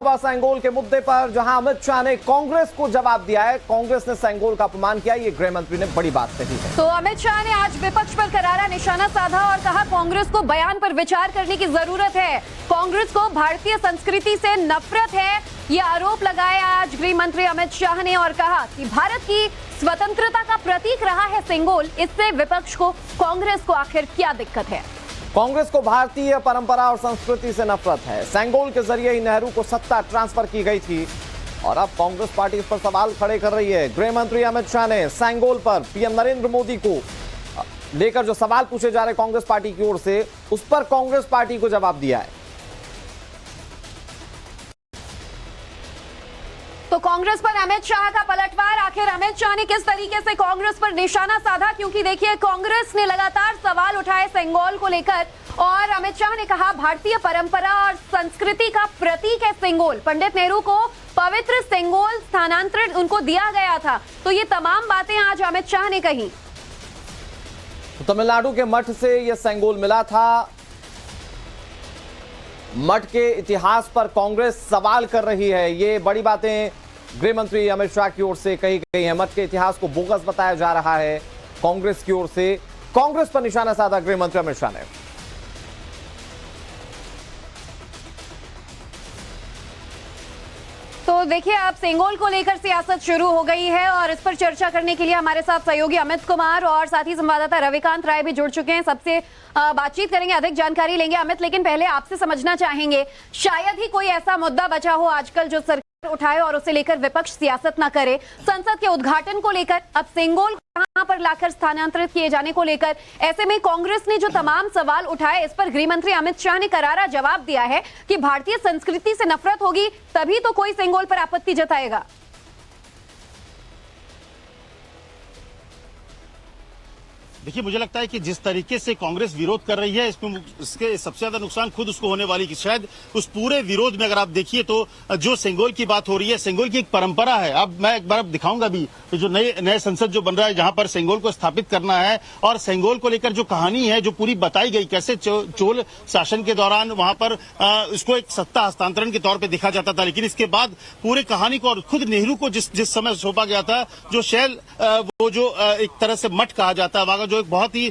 सेंगोल के मुद्दे पर जहां अमित शाह ने कांग्रेस को जवाब दिया है। कांग्रेस ने सेंगोल का अपमान किया, ये गृह मंत्री ने बड़ी बात कही है। तो अमित शाह ने आज विपक्ष पर करारा निशाना साधा और कहा कांग्रेस को बयान पर विचार करने की जरूरत है। कांग्रेस को भारतीय संस्कृति से नफरत है, ये आरोप लगाया आज गृह मंत्री अमित शाह ने और कहा कि भारत की स्वतंत्रता का प्रतीक रहा है सेंगोल, इससे विपक्ष को कांग्रेस को आखिर क्या दिक्कत है। कांग्रेस को भारतीय परंपरा और संस्कृति से नफरत है। सेंगोल के जरिए ही नेहरू को सत्ता ट्रांसफर की गई थी और अब कांग्रेस पार्टी इस पर सवाल खड़े कर रही है। गृह मंत्री अमित शाह ने सेंगोल पर पीएम नरेंद्र मोदी को लेकर जो सवाल पूछे जा रहे कांग्रेस पार्टी की ओर से, उस पर कांग्रेस पार्टी को जवाब दिया है। तो कांग्रेस पर अमित शाह का पलटवार, आखिर अमित शाह ने किस तरीके से कांग्रेस पर निशाना साधा, क्योंकि देखिए कांग्रेस ने लगातार सवाल उठाए सेंगोल को लेकर और अमित शाह ने कहा भारतीय परंपरा और संस्कृति का प्रतीक है सेंगोल। पंडित नेहरू को पवित्र सेंगोल स्थानांतरण उनको दिया गया था। तो ये तमाम बातें आज अमित शाह ने कही। तो तमिलनाडु के मठ से यह सेंगोल मिला था। मठ के इतिहास पर कांग्रेस सवाल कर रही है, ये बड़ी बातें गृह मंत्री अमित शाह की ओर से कही गई हैं। मठ के इतिहास को बोगस बताया जा रहा है कांग्रेस की ओर से। कांग्रेस पर निशाना साधा गृह मंत्री अमित शाह ने। तो देखिए अब सेंगोल को लेकर सियासत शुरू हो गई है और इस पर चर्चा करने के लिए हमारे साथ सहयोगी अमित कुमार और साथ ही संवाददाता रविकांत राय भी जुड़ चुके हैं। सबसे बातचीत करेंगे, अधिक जानकारी लेंगे। अमित, लेकिन पहले आपसे समझना चाहेंगे, शायद ही कोई ऐसा मुद्दा बचा हो आजकल जो सरकार उठाए और उसे लेकर विपक्ष सियासत ना करे। संसद के उद्घाटन को लेकर, अब सेंगोल कहां पर लाकर स्थानांतरित किए जाने को लेकर, ऐसे में कांग्रेस ने जो तमाम सवाल उठाए इस पर गृह मंत्री अमित शाह ने करारा जवाब दिया है कि भारतीय संस्कृति से नफरत होगी तभी तो कोई सेंगोल पर आपत्ति जताएगा। देखिए, मुझे लगता है कि जिस तरीके से कांग्रेस विरोध कर रही है इसके सबसे ज्यादा नुकसान खुद उसको होने वाली कि शायद उस पूरे विरोध में अगर आप देखिए तो जो सेंगोल की बात हो रही है, सेंगोल की एक परंपरा है। अब मैं एक बार दिखाऊंगा भी जो नए संसद जो बन रहा है जहां पर सेंगोल को स्थापित करना है और सेंगोल को लेकर जो कहानी है जो पूरी बताई गई, कैसे चोल शासन के दौरान वहां पर उसको एक सत्ता हस्तांतरण के तौर पर देखा जाता था, लेकिन इसके बाद पूरे कहानी को और खुद नेहरू को जिस समय सौंपा गया था जो शैल वो जो एक तरह से मठ कहा जाता है, वहां जो एक बहुत ही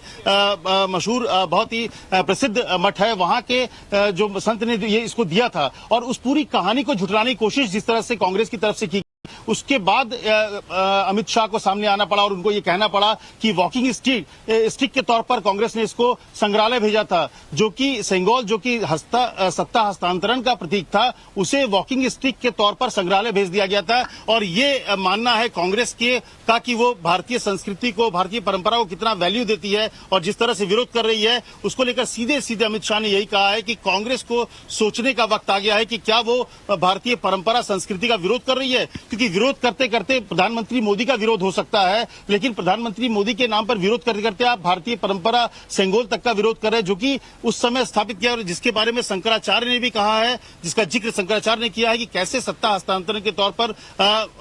मशहूर बहुत ही प्रसिद्ध मठ है, वहां के जो संत ने ये इसको दिया था और उस पूरी कहानी को झुठलाने की कोशिश जिस तरह से कांग्रेस की तरफ से की, उसके बाद अमित शाह को सामने आना पड़ा और उनको ये कहना पड़ा कि वॉकिंग स्टिक के तौर पर कांग्रेस ने इसको संग्रहालय भेजा था, जो कि सेंगोल जो कि सत्ता हस्तांतरण का प्रतीक था, उसे वॉकिंग स्टिक के तौर पर संग्रहालय भेज दिया गया था। और ये मानना है कांग्रेस का कि वो भारतीय संस्कृति को, भारतीय परंपरा को कितना वैल्यू देती है और जिस तरह से विरोध कर रही है उसको लेकर सीधे सीधे अमित शाह ने यही कहा है कि कांग्रेस को सोचने का वक्त आ गया है कि क्या वो भारतीय परंपरा संस्कृति का विरोध कर रही है, क्योंकि विरोध करते करते प्रधानमंत्री मोदी का विरोध हो सकता है, लेकिन प्रधानमंत्री मोदी के नाम पर विरोध करते करते आप भारतीय परंपरा सेंगोल तक का विरोध कर रहे हैं, जो कि उस समय स्थापित किया और जिसके बारे में शंकराचार्य ने भी कहा है, जिसका जिक्र शंकराचार्य ने किया है कि कैसे सत्ता हस्तांतरण के तौर पर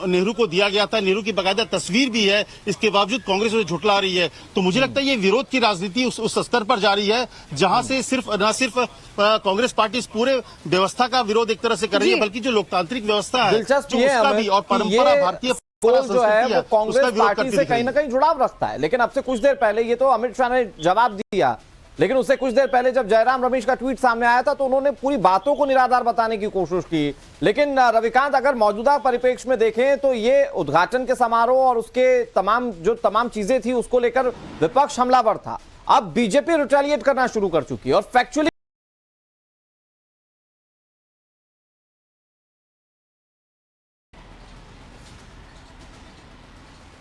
नेहरू को दिया गया था। नेहरू की बाकायदा तस्वीर भी है, इसके बावजूद कांग्रेस उसे झुठला रही है। तो मुझे लगता है ये विरोध की राजनीति उस स्तर पर जारी है जहां से न सिर्फ कांग्रेस पार्टी इस पूरे व्यवस्था का विरोध एक तरह से कर रही है, बल्कि जो लोकतांत्रिक व्यवस्था है उसका भी और परंपरा भारतीय जो है वो कांग्रेस पार्टी से कहीं ना कहीं जुड़ाव रखता है। लेकिन अब से कुछ देर पहले, ये तो अमित शाह ने जवाब दिया, लेकिन उससे कुछ देर पहले जब जयराम रमेश का ट्वीट सामने आया था तो उन्होंने पूरी बातों को निराधार बताने की कोशिश की। लेकिन रविकांत, अगर मौजूदा परिप्रेक्ष्य में देखें तो ये उद्घाटन के समारोह और उसके तमाम चीजें थी उसको लेकर विपक्ष हमलावर था। अब बीजेपी रिटेलिएट करना शुरू कर चुकी है और फैक्चुअली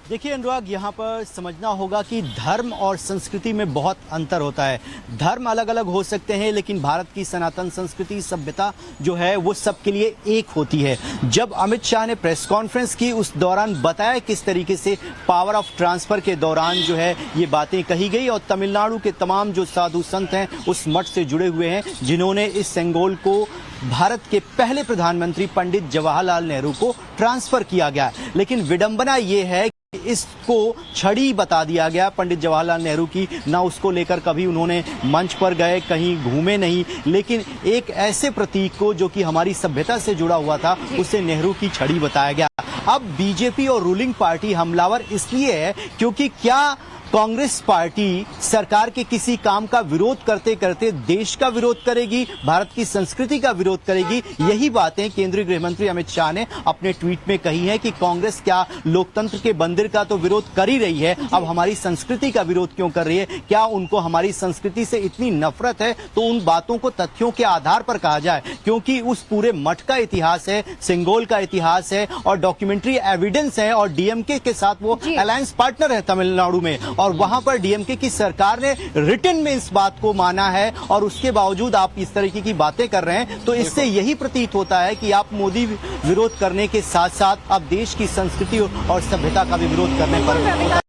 देखिए अनुराग, यहाँ पर समझना होगा कि धर्म और संस्कृति में बहुत अंतर होता है। धर्म अलग अलग हो सकते हैं, लेकिन भारत की सनातन संस्कृति सभ्यता जो है वो सबके लिए एक होती है। जब अमित शाह ने प्रेस कॉन्फ्रेंस की उस दौरान बताया किस तरीके से पावर ऑफ ट्रांसफर के दौरान जो है ये बातें कही गई और तमिलनाडु के तमाम जो साधु संत हैं उस मठ से जुड़े हुए हैं जिन्होंने इस सेंगोल को भारत के पहले प्रधानमंत्री पंडित जवाहरलाल नेहरू को ट्रांसफर किया गया। लेकिन विडंबना ये है इसको छड़ी बता दिया गया पंडित जवाहरलाल नेहरू की। ना उसको लेकर कभी उन्होंने मंच पर गए, कहीं घूमे नहीं, लेकिन एक ऐसे प्रतीक को जो कि हमारी सभ्यता से जुड़ा हुआ था उसे नेहरू की छड़ी बताया गया। अब बीजेपी और रूलिंग पार्टी हमलावर इसलिए है क्योंकि क्या कांग्रेस पार्टी सरकार के किसी काम का विरोध करते करते देश का विरोध करेगी, भारत की संस्कृति का विरोध करेगी? यही बातें केंद्रीय गृह मंत्री अमित शाह ने अपने ट्वीट में कही है कि कांग्रेस क्या लोकतंत्र के मंदिर का तो विरोध कर ही रही है, अब हमारी संस्कृति का विरोध क्यों कर रही है? क्या उनको हमारी संस्कृति से इतनी नफरत है? तो उन बातों को तथ्यों के आधार पर कहा जाए, क्योंकि उस पूरे मठ का इतिहास है, सिंगोल का इतिहास है और डॉक्यूमेंट्री एविडेंस है, और डीएमके के साथ वो अलायंस पार्टनर है तमिलनाडु में, और वहां पर डीएमके की सरकार ने रिटन में इस बात को माना है, और उसके बावजूद आप इस तरीके की बातें कर रहे हैं। तो इससे यही प्रतीत होता है कि आप मोदी विरोध करने के साथ साथ अब देश की संस्कृति और सभ्यता का भी विरोध करने पर